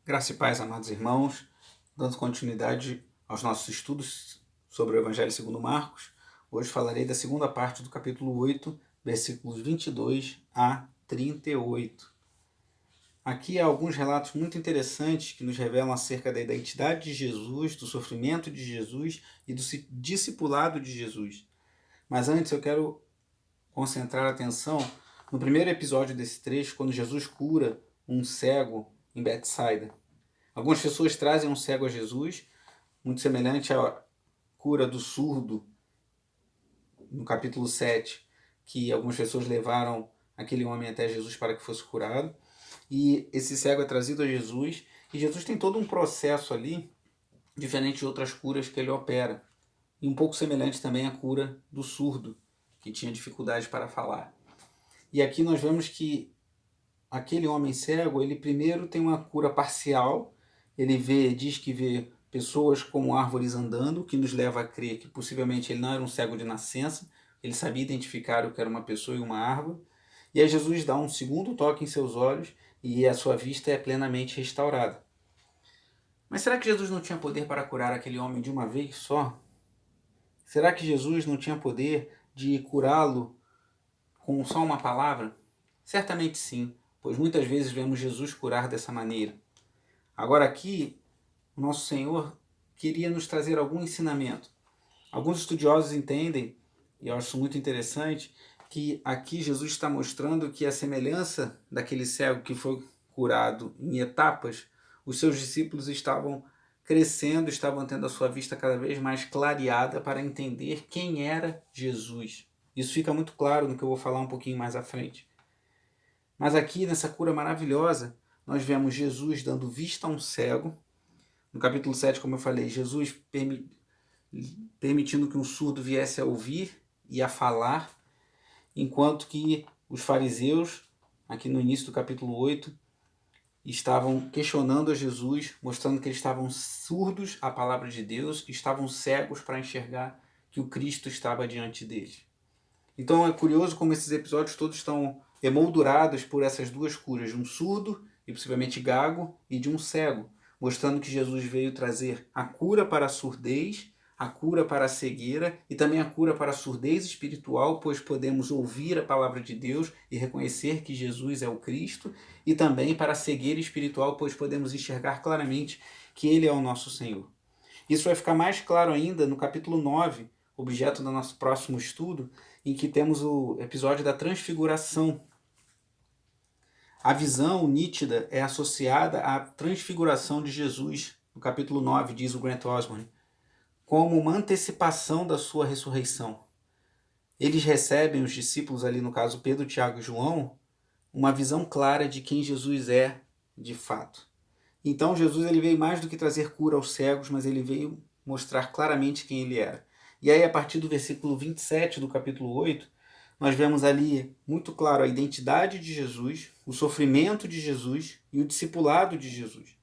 Graça e paz, amados irmãos, dando continuidade aos nossos estudos sobre o Evangelho segundo Marcos, hoje falarei da segunda parte do capítulo 8, versículos 22 a 38. Aqui há alguns relatos muito interessantes que nos revelam acerca da identidade de Jesus, do sofrimento de Jesus e do discipulado de Jesus. Mas antes eu quero concentrar a atenção no primeiro episódio desse trecho, quando Jesus cura um cego em Betsaida. Algumas pessoas trazem um cego a Jesus, muito semelhante à cura do surdo, no capítulo 7, que algumas pessoas levaram aquele homem até Jesus para que fosse curado. E esse cego é trazido a Jesus, e Jesus tem todo um processo ali, diferente de outras curas que ele opera. E um pouco semelhante também à cura do surdo, que tinha dificuldade para falar. E aqui nós vemos que aquele homem cego, ele primeiro tem uma cura parcial. Ele diz que vê pessoas como árvores andando, que nos leva a crer que possivelmente ele não era um cego de nascença, ele sabia identificar o que era uma pessoa e uma árvore. E aí Jesus dá um segundo toque em seus olhos e a sua vista é plenamente restaurada. Mas será que Jesus não tinha poder para curar aquele homem de uma vez só? Será que Jesus não tinha poder de curá-lo com só uma palavra? Certamente sim, pois muitas vezes vemos Jesus curar dessa maneira. Agora aqui, o nosso Senhor queria nos trazer algum ensinamento. Alguns estudiosos entendem, e eu acho muito interessante, que aqui Jesus está mostrando que a semelhança daquele cego que foi curado em etapas, os seus discípulos estavam crescendo, estavam tendo a sua vista cada vez mais clareada para entender quem era Jesus. Isso fica muito claro no que eu vou falar um pouquinho mais à frente. Mas aqui, nessa cura maravilhosa, nós vemos Jesus dando vista a um cego. No capítulo 7, como eu falei, Jesus permitindo que um surdo viesse a ouvir e a falar, enquanto que os fariseus, aqui no início do capítulo 8, estavam questionando a Jesus, mostrando que eles estavam surdos à palavra de Deus, estavam cegos para enxergar que o Cristo estava diante deles. Então é curioso como esses episódios todos estão emoldurados por essas duas curas, de um surdo e possivelmente gago e de um cego, mostrando que Jesus veio trazer a cura para a surdez, a cura para a cegueira e também a cura para a surdez espiritual, pois podemos ouvir a palavra de Deus e reconhecer que Jesus é o Cristo, e também para a cegueira espiritual, pois podemos enxergar claramente que Ele é o nosso Senhor. Isso vai ficar mais claro ainda no capítulo 9, objeto do nosso próximo estudo, em que temos o episódio da transfiguração. A visão nítida é associada à transfiguração de Jesus, no capítulo 9, diz o Grant Osborne, como uma antecipação da sua ressurreição. Eles recebem, os discípulos ali, no caso Pedro, Tiago e João, uma visão clara de quem Jesus é de fato. Então Jesus ele veio mais do que trazer cura aos cegos, mas ele veio mostrar claramente quem ele era. E aí, a partir do versículo 27 do capítulo 8, nós vemos ali muito claro a identidade de Jesus, o sofrimento de Jesus e o discipulado de Jesus.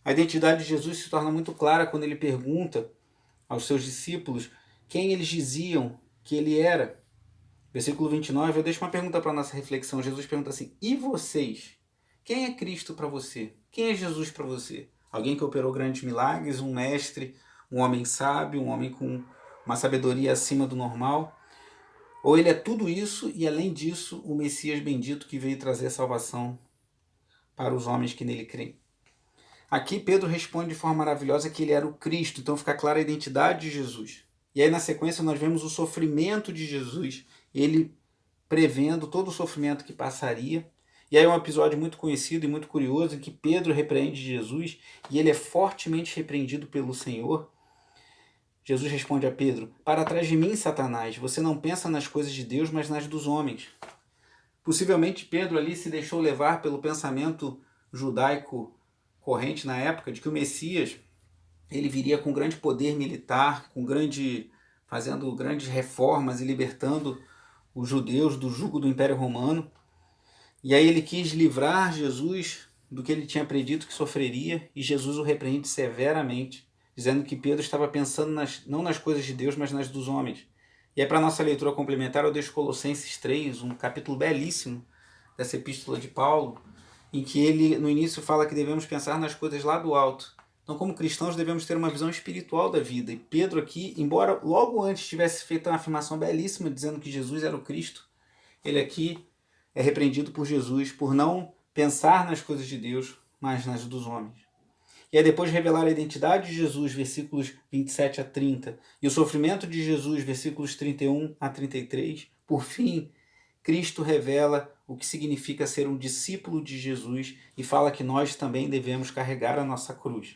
A identidade de Jesus se torna muito clara quando ele pergunta aos seus discípulos quem eles diziam que ele era. Versículo 29, eu deixo uma pergunta para a nossa reflexão. Jesus pergunta assim: e vocês? Quem é Cristo para você? Quem é Jesus para você? Alguém que operou grandes milagres, um mestre, um homem sábio, um homem com uma sabedoria acima do normal? Ou ele é tudo isso e, além disso, o Messias bendito que veio trazer salvação para os homens que nele creem? Aqui Pedro responde de forma maravilhosa que ele era o Cristo, então fica clara a identidade de Jesus. E aí na sequência nós vemos o sofrimento de Jesus, ele prevendo todo o sofrimento que passaria. E aí é um episódio muito conhecido e muito curioso em que Pedro repreende Jesus e ele é fortemente repreendido pelo Senhor. Jesus responde a Pedro: para trás de mim, Satanás, você não pensa nas coisas de Deus, mas nas dos homens. Possivelmente Pedro ali se deixou levar pelo pensamento judaico corrente na época de que o Messias ele viria com grande poder militar, fazendo grandes reformas e libertando os judeus do jugo do Império Romano. E aí ele quis livrar Jesus do que ele tinha predito que sofreria, e Jesus o repreende severamente, dizendo que Pedro estava pensando não nas coisas de Deus, mas nas dos homens. E aí, para a nossa leitura complementar, eu deixo Colossenses 3, um capítulo belíssimo dessa epístola de Paulo, em que ele no início fala que devemos pensar nas coisas lá do alto. Então, como cristãos, devemos ter uma visão espiritual da vida. E Pedro aqui, embora logo antes tivesse feito uma afirmação belíssima, dizendo que Jesus era o Cristo, ele aqui é repreendido por Jesus por não pensar nas coisas de Deus, mas nas dos homens. E aí depois de revelar a identidade de Jesus, versículos 27 a 30, e o sofrimento de Jesus, versículos 31 a 33, por fim, Cristo revela o que significa ser um discípulo de Jesus e fala que nós também devemos carregar a nossa cruz.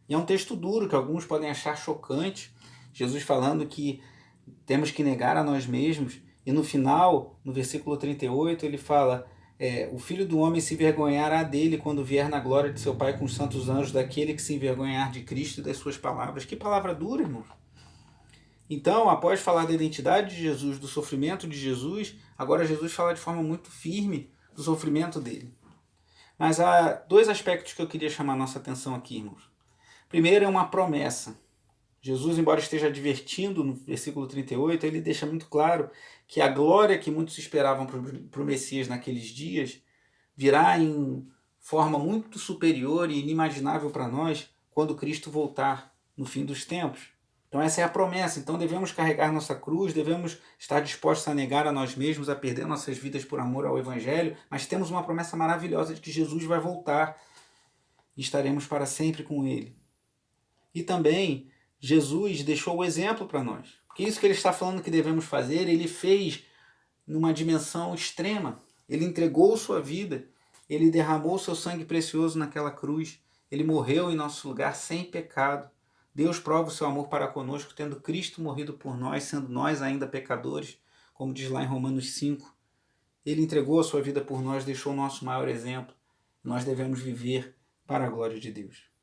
E é um texto duro que alguns podem achar chocante, Jesus falando que temos que negar a nós mesmos, e no final, no versículo 38, ele fala: o Filho do Homem se envergonhará dele quando vier na glória de seu Pai com os santos anjos, daquele que se envergonhar de Cristo e das suas palavras. Que palavra dura, irmãos! Então, após falar da identidade de Jesus, do sofrimento de Jesus, agora Jesus fala de forma muito firme do sofrimento dele. Mas há dois aspectos que eu queria chamar a nossa atenção aqui, irmãos. Primeiro é uma promessa. Jesus, embora esteja advertindo no versículo 38, ele deixa muito claro que a glória que muitos esperavam para o Messias naqueles dias virá em forma muito superior e inimaginável para nós quando Cristo voltar no fim dos tempos. Então essa é a promessa. Então devemos carregar nossa cruz, devemos estar dispostos a negar a nós mesmos, a perder nossas vidas por amor ao Evangelho, mas temos uma promessa maravilhosa de que Jesus vai voltar e estaremos para sempre com Ele. E também Jesus deixou o exemplo para nós. Porque isso que ele está falando que devemos fazer, ele fez numa dimensão extrema. Ele entregou sua vida, ele derramou seu sangue precioso naquela cruz, ele morreu em nosso lugar sem pecado. Deus prova o seu amor para conosco, tendo Cristo morrido por nós, sendo nós ainda pecadores, como diz lá em Romanos 5. Ele entregou a sua vida por nós, deixou o nosso maior exemplo. Nós devemos viver para a glória de Deus.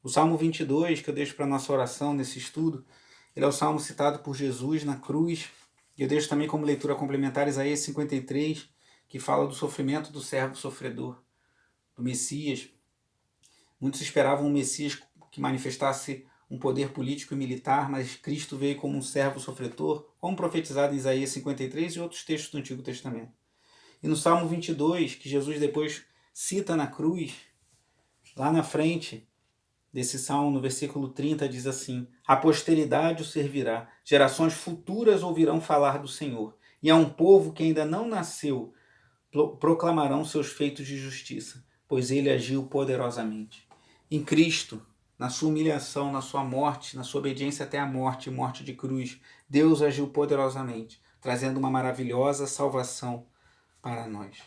O Salmo 22, que eu deixo para a nossa oração nesse estudo, ele é o salmo citado por Jesus na cruz. Eu deixo também como leitura complementar Isaías 53, que fala do sofrimento do servo sofredor, do Messias. Muitos esperavam um Messias que manifestasse um poder político e militar, mas Cristo veio como um servo sofredor, como profetizado em Isaías 53 e outros textos do Antigo Testamento. E no Salmo 22, que Jesus depois cita na cruz, lá na frente desse salmo, no versículo 30, diz assim: a posteridade o servirá, gerações futuras ouvirão falar do Senhor, e a um povo que ainda não nasceu proclamarão seus feitos de justiça, pois ele agiu poderosamente. Em Cristo, na sua humilhação, na sua morte, na sua obediência até a morte, morte de cruz, Deus agiu poderosamente, trazendo uma maravilhosa salvação para nós.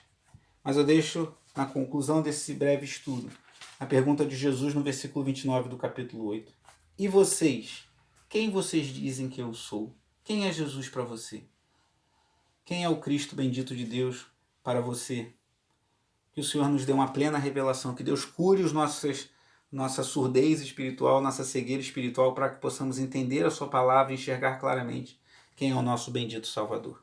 Mas eu deixo, na conclusão desse breve estudo, a pergunta de Jesus no versículo 29 do capítulo 8. E vocês? Quem vocês dizem que eu sou? Quem é Jesus para você? Quem é o Cristo bendito de Deus para você? Que o Senhor nos dê uma plena revelação, que Deus cure nossa surdez espiritual, nossa cegueira espiritual, para que possamos entender a sua palavra e enxergar claramente quem é o nosso bendito Salvador.